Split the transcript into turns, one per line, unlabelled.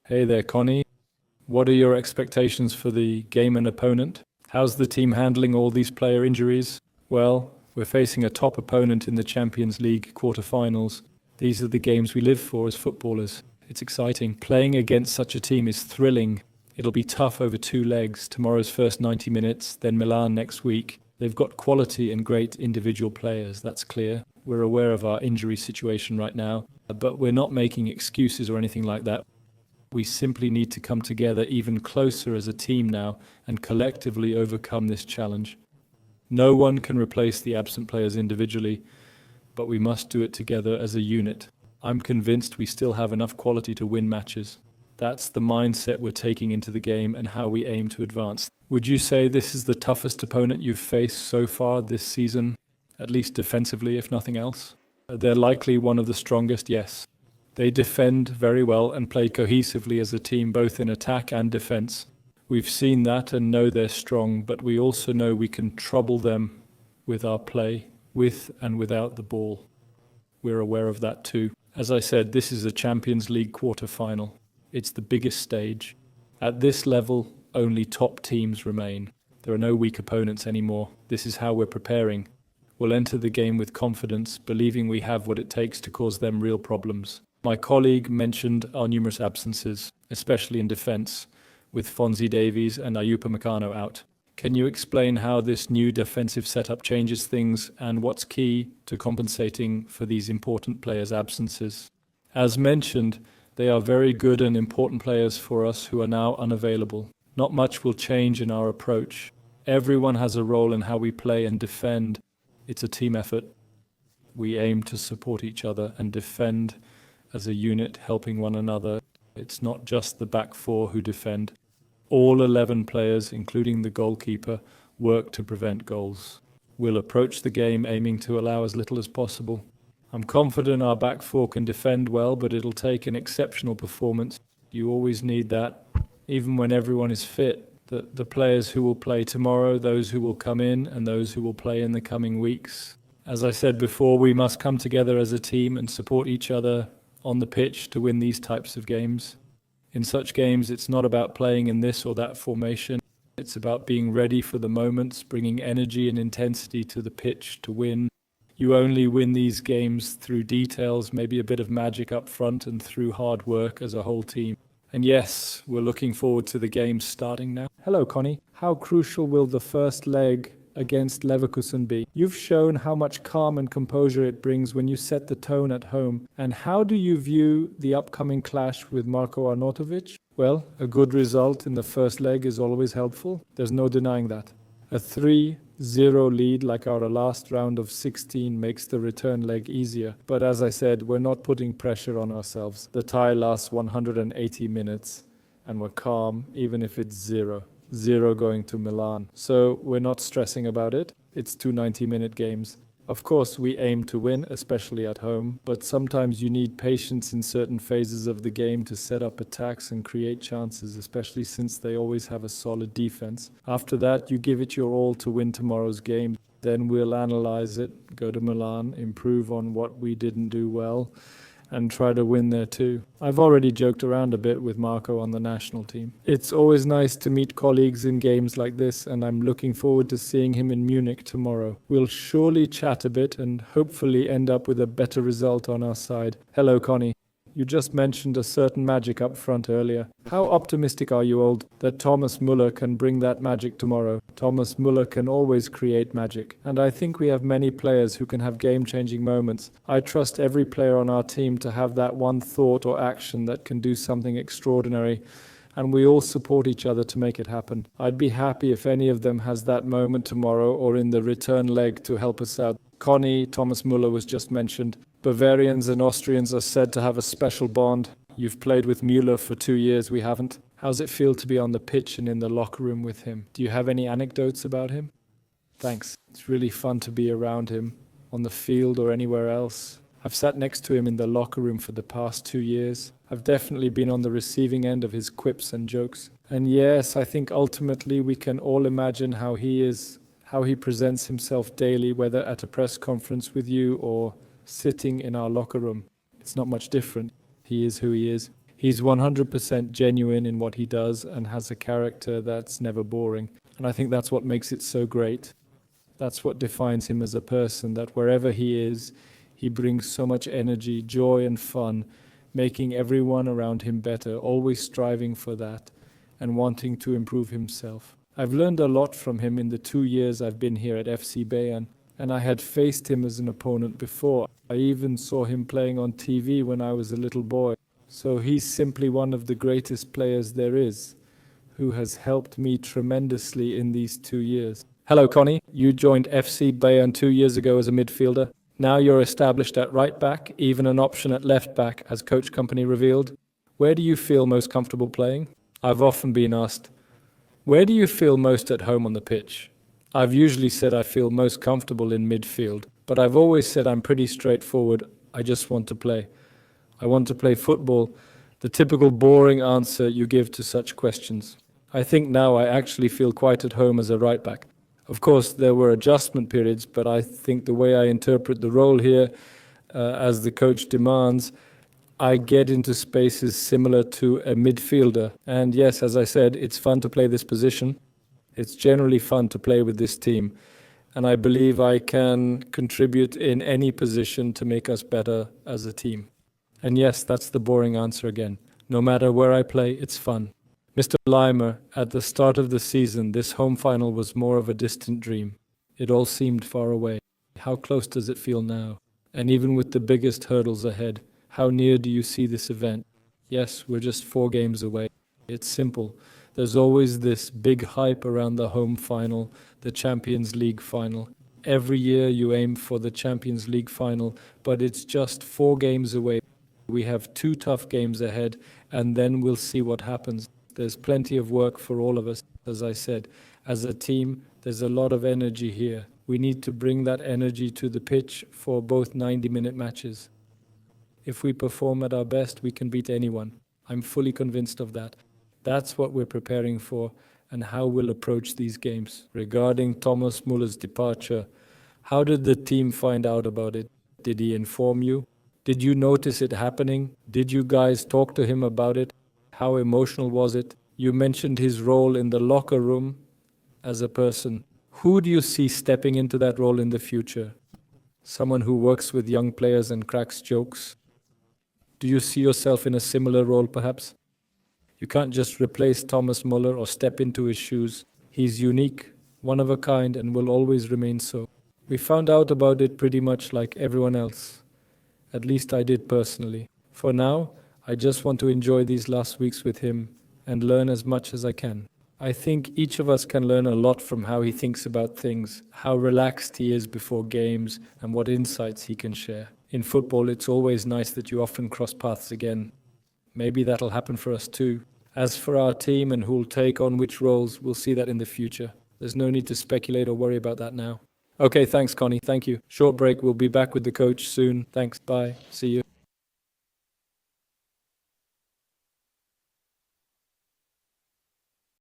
Hey there, Connie. What are your expectations for the game and opponent? How's the team handling all these player injuries? Well, we're facing a top opponent in the Champions League quarterfinals. These are the games we live for as footballers. It's exciting. Playing against such a team is thrilling. It'll be tough over two legs. Tomorrow's first 90 minutes, then Milan next week. They've got quality and great individual players, that's clear. We're aware of our injury situation right now, but we're not making excuses or anything like that. We simply need to come together even closer as a team now and collectively overcome this challenge. No one can replace the absent players individually, but we must do it together as a unit. I'm convinced we still have enough quality to win matches. That's the mindset we're taking into the game and how we aim to advance. Would you say this is the toughest opponent you've faced so far this season, at least defensively, if nothing else? They're likely one of the strongest, yes. They defend very well and play cohesively as a team, both in attack and defense. We've seen that and know they're strong, but we also know we can trouble them with our play, with and without the ball. We're aware of that too. As I said, this is a Champions League quarter-final. It's the biggest stage. At this level, only top teams remain. There are no weak opponents anymore. This is how we're preparing. We'll enter the game with confidence, believing we have what it takes to cause them real problems. My colleague mentioned our numerous absences, especially in defence, with Fonzie Davies and Ayupa Meccano out. Can you explain how this new defensive setup changes things and what's key to compensating for these important players' absences? As mentioned, they are very good and important players for us who are now unavailable. Not much will change in our approach. Everyone has a role in how we play and defend. It's a team effort. We aim to support each other and defend as a unit, helping one another. It's not just the back four who defend. All 11 players, including the goalkeeper, work to prevent goals. We'll approach the game aiming to allow as little as possible. I'm confident our back four can defend well, but it'll take an exceptional performance. You always need that, even when everyone is fit. The players who will play tomorrow, those who will come in, and those who will play in the coming weeks. As I said before, we must come together as a team and support each other on the pitch to win these types of games. In such games, it's not about playing in this or that formation. It's about being ready for the moments, bringing energy and intensity to the pitch to win. You only win these games through details, maybe a bit of magic up front, and through hard work as a whole team. And yes, we're looking forward to the game starting now. Hello, Connie. How crucial will the first leg against Leverkusen be? You've shown how much calm and composure it brings when you set the tone at home. And how do you view the upcoming clash with Marko Arnautovic? Well, a good result in the first leg is always helpful. There's no denying that. A 3-0 lead like our last round of 16 makes the return leg easier. But as I said, we're not putting pressure on ourselves. The tie lasts 180 minutes and we're calm even if it's 0 going to Milan. So we're not stressing about it. It's two 90-minute games. Of course, we aim to win, especially at home, but sometimes you need patience in certain phases of the game to set up attacks and create chances, especially since they always have a solid defense. After that, you give it your all to win tomorrow's game. Then we'll analyze it, go to Milan, improve on what we didn't do well, and try to win there too. I've already joked around a bit with Marco on the national team. It's always nice to meet colleagues in games like this, and I'm looking forward to seeing him in Munich tomorrow. We'll surely chat a bit and hopefully end up with a better result on our side. Hello, Connie. You just mentioned a certain magic up front earlier. How optimistic are you, Old, that Thomas Müller can bring that magic tomorrow? Thomas Müller can always create magic, and I think we have many players who can have game-changing moments. I trust every player on our team to have that one thought or action that can do something extraordinary, and we all support each other to make it happen. I'd be happy if any of them has that moment tomorrow or in the return leg to help us out. Connie, Thomas Müller was just mentioned. Bavarians and Austrians are said to have a special bond. You've played with Müller for 2 years, we haven't. How's it feel to be on the pitch and in the locker room with him? Do you have any anecdotes about him? Thanks. It's really fun to be around him, on the field or anywhere else. I've sat next to him in the locker room for the past 2 years. I've definitely been on the receiving end of his quips and jokes. And yes, I think ultimately we can all imagine how he presents himself daily, whether at a press conference with you or sitting in our locker room. It's not much different. He is who he is. He's 100% genuine in what he does and has a character that's never boring. And I think that's what makes it so great. That's what defines him as a person, that wherever he is, he brings so much energy, joy and fun, making everyone around him better, always striving for that and wanting to improve himself. I've learned a lot from him in the 2 years I've been here at FC Bayern, and I had faced him as an opponent before. I even saw him playing on TV when I was a little boy. So he's simply one of the greatest players there is, who has helped me tremendously in these 2 years. Hello, Connie. You joined FC Bayern 2 years ago as a midfielder. Now you're established at right back, even an option at left back, as Coach Company revealed. Where do you feel most comfortable playing? I've often been asked, where do you feel most at home on the pitch? I've usually said I feel most comfortable in midfield, but I've always said I'm pretty straightforward. I just want to play. I want to play football, the typical boring answer you give to such questions. I think now I actually feel quite at home as a right back. Of course, there were adjustment periods, but I think the way I interpret the role here, as the coach demands, I get into spaces similar to a midfielder. And yes, as I said, it's fun to play this position. It's generally fun to play with this team. And I believe I can contribute in any position to make us better as a team. And yes, that's the boring answer again. No matter where I play, it's fun. Mr. Laimer, at the start of the season, this home final was more of a distant dream. It all seemed far away. How close does it feel now? And even with the biggest hurdles ahead, how near do you see this event? Yes, we're just 4 games away. It's simple. There's always this big hype around the home final, the Champions League final. Every year you aim for the Champions League final, but it's just 4 games away. We have 2 tough games ahead, and then we'll see what happens. There's plenty of work for all of us, as I said. As a team, there's a lot of energy here. We need to bring that energy to the pitch for both 90-minute matches. If we perform at our best, we can beat anyone. I'm fully convinced of that. That's what we're preparing for and how we'll approach these games. Regarding Thomas Müller's departure, how did the team find out about it? Did he inform you? Did you notice it happening? Did you guys talk to him about it? How emotional was it? You mentioned his role in the locker room as a person. Who do you see stepping into that role in the future? Someone who works with young players and cracks jokes? Do you see yourself in a similar role, perhaps? You can't just replace Thomas Müller or step into his shoes. He's unique, one of a kind, and will always remain so. We found out about it pretty much like everyone else. At least I did personally. For now, I just want to enjoy these last weeks with him and learn as much as I can. I think each of us can learn a lot from how he thinks about things, how relaxed he is before games, and what insights he can share. In football, it's always nice that you often cross paths again. Maybe that'll happen for us too. As for our team and who'll take on which roles, we'll see that in the future. There's no need to speculate or worry about that now. Okay, thanks, Connie. Thank you. Short break. We'll be back with the coach soon. Thanks. Bye. See you.